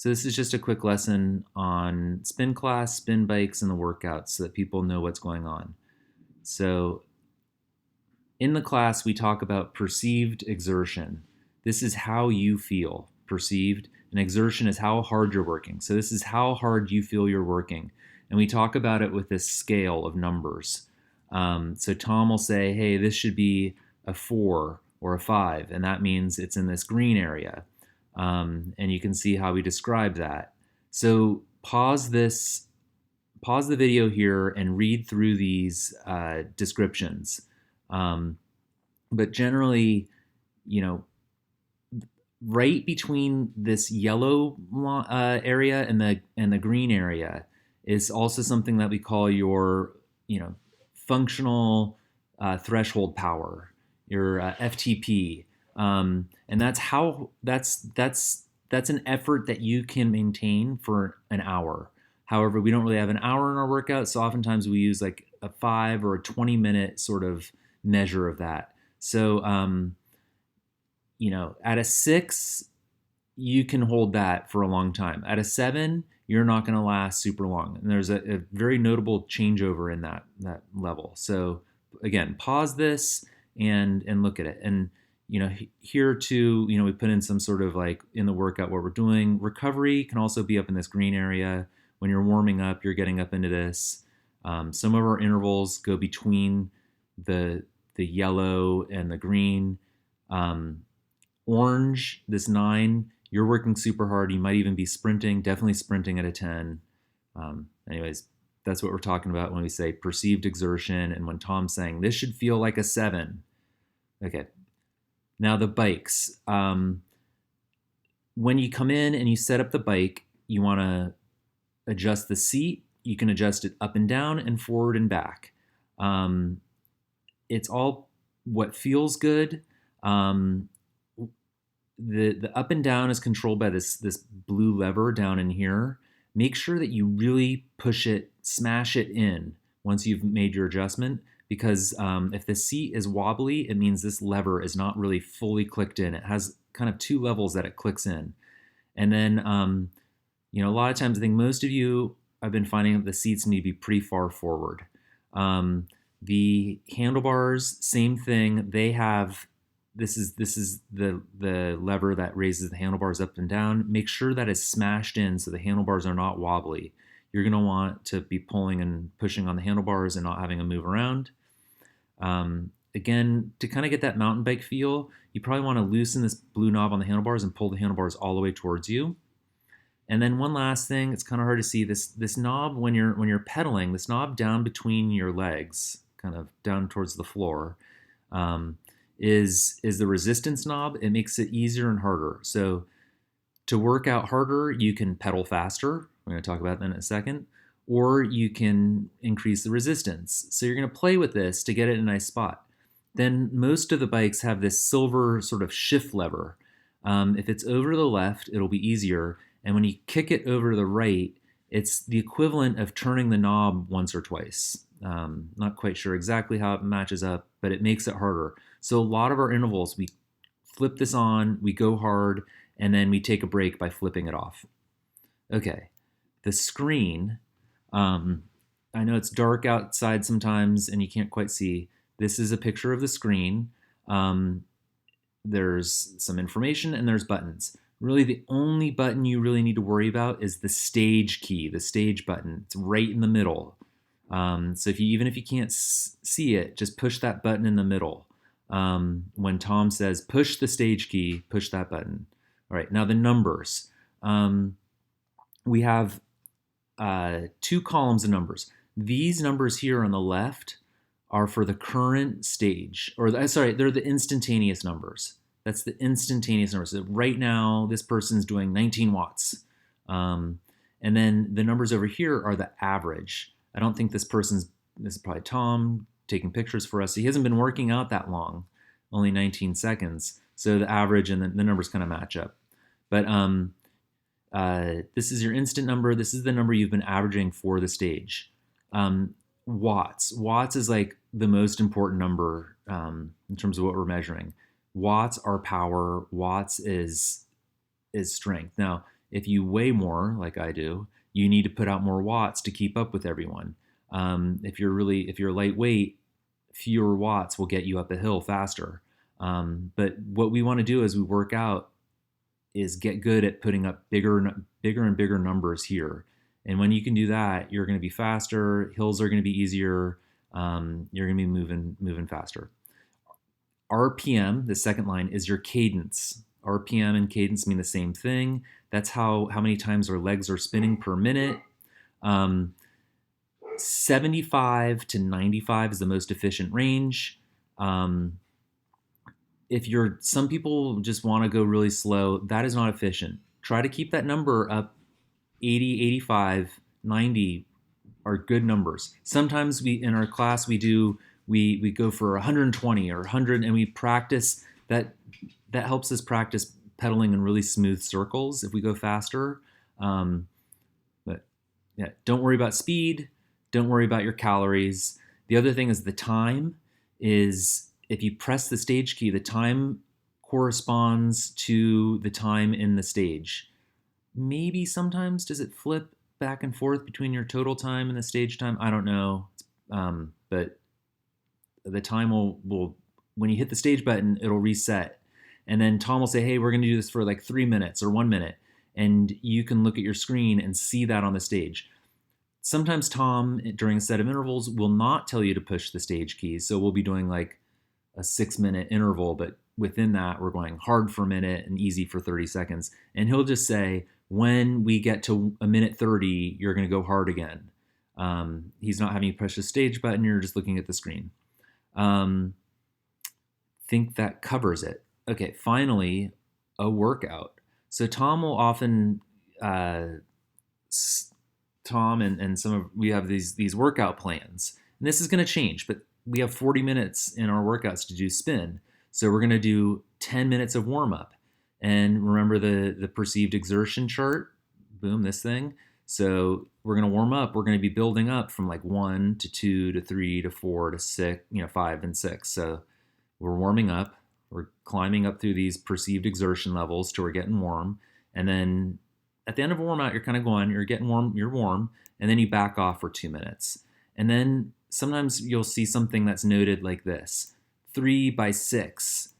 So this is just a quick lesson on spin class, spin bikes, and the workouts so that people know what's going on. So in the class, we talk about perceived exertion. This is how you feel perceived, and exertion is how hard you're working. So this is how hard you feel you're working. And we talk about it with this scale of numbers. So Tom will say, hey, this should be a 4 or a 5, and that means it's in this green area. And you can see how we describe that. So pause the video here and read through these descriptions. But generally, you know, right between this yellow area and the green area is also something that we call your, functional threshold power, your FTP, and that's an effort that you can maintain for an hour. However, we don't really have an hour in our workout, so oftentimes we use like a 5 or a 20-minute sort of measure of that. So, at a 6, you can hold that for a long time. At a 7, you're not going to last super long. And there's a very notable changeover in that level. So again, pause this and look at it. And here too, we put in some sort of like in the workout what we're doing. Recovery can also be up in this green area. When you're warming up, you're getting up into this. Some of our intervals go between the yellow and the green. Orange, this 9, you're working super hard. You might even be sprinting, definitely sprinting at a 10. Anyways, that's what we're talking about when we say perceived exertion, and when Tom's saying this should feel like a 7. Okay. Now the bikes. When you come in and you set up the bike, you want to adjust the seat. You can adjust it up and down and forward and back. It's all what feels good. The up and down is controlled by this blue lever down in here. Make sure that you really push it, smash it in once you've made your adjustment, because if the seat is wobbly, it means this lever is not really fully clicked in. It has kind of 2 levels that it clicks in. And then, a lot of times I think most of you, I've been finding that the seats need to be pretty far forward. The handlebars, same thing. They have this is the lever that raises the handlebars up and down. Make sure that it's smashed in so the handlebars are not wobbly. You're going to want to be pulling and pushing on the handlebars and not having them move around. Again, to kind of get that mountain bike feel, you probably want to loosen this blue knob on the handlebars and pull the handlebars all the way towards you. And then one last thing, it's kind of hard to see, this knob when you're pedaling, this knob down between your legs, kind of down towards the floor, is the resistance knob. It makes it easier and harder. So to work out harder, you can pedal faster. We're going to talk about that in a second. Or you can increase the resistance. So you're going to play with this to get it in a nice spot. Then most of the bikes have this silver sort of shift lever. If it's over to the left, it'll be easier. And when you kick it over to the right, it's the equivalent of turning the knob once or twice. Not quite sure exactly how it matches up, but it makes it harder. So a lot of our intervals, we flip this on, we go hard, and then we take a break by flipping it off. Okay, the screen. I know it's dark outside sometimes and you can't quite see. This is a picture of the screen. There's some information and there's buttons. Really, the only button you really need to worry about is the stage key, the stage button. It's right in the middle. So even if you can't see it, just push that button in the middle. When Tom says push the stage key, push that button. All right, now the numbers. We have 2 columns of numbers. These numbers here on the left are for the current stage, or sorry, they're the instantaneous numbers. That's the instantaneous numbers. So right now, this person's doing 19 watts. And then the numbers over here are the average. I don't think this is probably Tom taking pictures for us. He hasn't been working out that long, only 19 seconds. So the average and the numbers kind of match up. But this is your instant number. This is the number you've been averaging for the stage. Watts. Watts is like the most important number in terms of what we're measuring. Watts are power. Watts is strength. Now, if you weigh more, like I do, you need to put out more watts to keep up with everyone. If you're lightweight, fewer watts will get you up a hill faster. But what we want to do as we work out is get good at putting up bigger and bigger numbers here. And when you can do that, you're going to be faster. Hills are going to be easier. You're going to be moving faster. RPM, the second line, is your cadence. RPM and cadence mean the same thing. That's how many times our legs are spinning per minute. 75 to 95 is the most efficient range. Some people just want to go really slow. That is not efficient. Try to keep that number up. 80, 85, 90 are good numbers. Sometimes in our class we go for 120 or 100, and we practice that. That helps us practice pedaling in really smooth circles if we go faster. But yeah, don't worry about speed. Don't worry about your calories. The other thing is the time. Is if you press the stage key, the time corresponds to the time in the stage. Maybe sometimes does it flip back and forth between your total time and the stage time? I don't know. But the time will when you hit the stage button, it'll reset. And then Tom will say, hey, we're going to do this for like 3 minutes or 1 minute. And you can look at your screen and see that on the stage. Sometimes Tom, during a set of intervals, will not tell you to push the stage keys. So we'll be doing like a 6-minute interval, but within that, we're going hard for a minute and easy for 30 seconds. And he'll just say, when we get to a minute 30, you're going to go hard again. He's not having you push the stage button. You're just looking at the screen. Think that covers it. Okay, finally, a workout. So Tom will often, Tom and we have these workout plans. And this is going to change, but we have 40 minutes in our workouts to do spin. So we're going to do 10 minutes of warm up. And remember the perceived exertion chart? Boom, this thing. So we're going to warm up. We're going to be building up from like 1 to 2 to 3 to 4 to 6, 5 and 6. So we're warming up. We're climbing up through these perceived exertion levels till we're getting warm. And then at the end of a warm out, you're kind of going, you're getting warm, you're warm. And then you back off for 2 minutes. And then sometimes you'll see something that's noted like this, 3 by 6.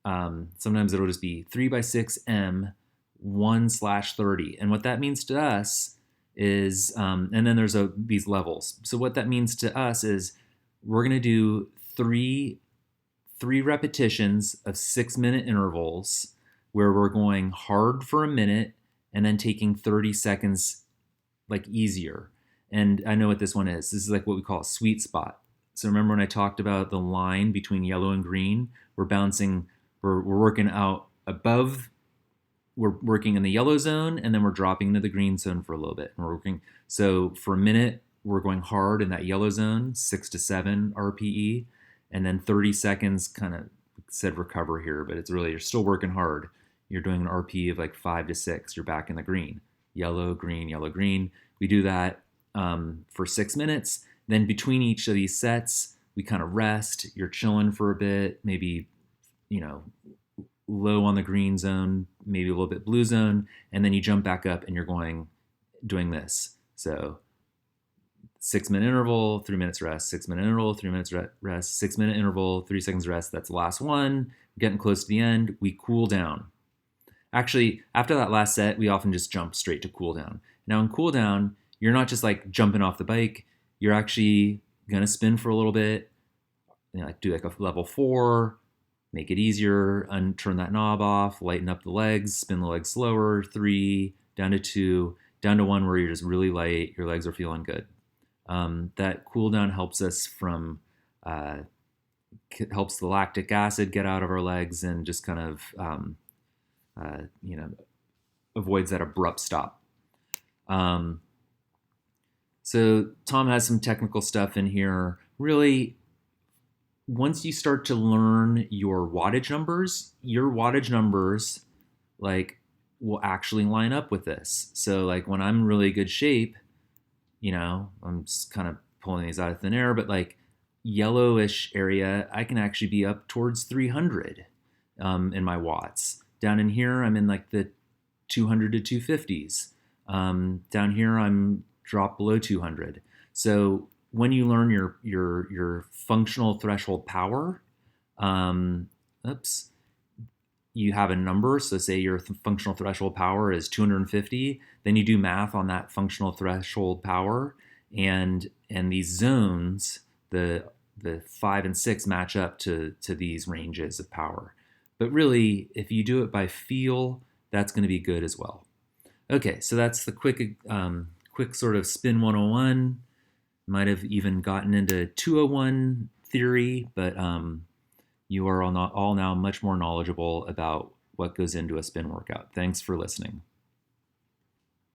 Sometimes it'll just be 3 by 6 M 1/30. And what that means to us is, and then there's these levels. So what that means to us is we're going to do three repetitions of 6-minute intervals where we're going hard for a minute and then taking 30 seconds like easier. And I know what this one is. This is like what we call a sweet spot. So remember when I talked about the line between yellow and green? We're working out above, we're working in the yellow zone, and then we're dropping into the green zone for a little bit. And we're working, so for a minute, we're going hard in that yellow zone, 6 to 7 RPE, and then 30 seconds kind of said recover here, but it's really, you're still working hard. You're doing an RPE of like 5 to 6. You're back in the green. Yellow, green, yellow, green. We do that for 6 minutes. Then between each of these sets, we kind of rest. You're chilling for a bit, maybe, low on the green zone, maybe a little bit blue zone, and then you jump back up and you're doing this. So 6-minute interval, 3 minutes rest, 6-minute interval, 3 minutes rest, 6-minute interval, 3 seconds rest. That's the last one. We're getting close to the end. We cool down. Actually, after that last set, we often just jump straight to cool down. Now in cool down, you're not just like jumping off the bike. You're actually gonna spin for a little bit, do like a level 4, make it easier, turn that knob off, lighten up the legs, spin the legs slower, 3, down to 2, down to 1 where you're just really light, your legs are feeling good. That cool down helps us helps the lactic acid get out of our legs and just kind of, avoids that abrupt stop. So Tom has some technical stuff in here. Really, once you start to learn your wattage numbers like will actually line up with this. So like when I'm in really good shape, I'm just kind of pulling these out of thin air, but like yellowish area, I can actually be up towards 300 in my watts. Down in here, I'm in like the 200 to 250s. Down here, I'm dropped below 200. So when you learn your functional threshold power, oops, you have a number. So say your functional threshold power is 250. Then you do math on that functional threshold power, and these zones, the 5 and 6 match up to these ranges of power. But really, if you do it by feel, that's going to be good as well. Okay, so that's the quick sort of spin 101. Might have even gotten into 201 theory, but you are all now much more knowledgeable about what goes into a spin workout. Thanks for listening.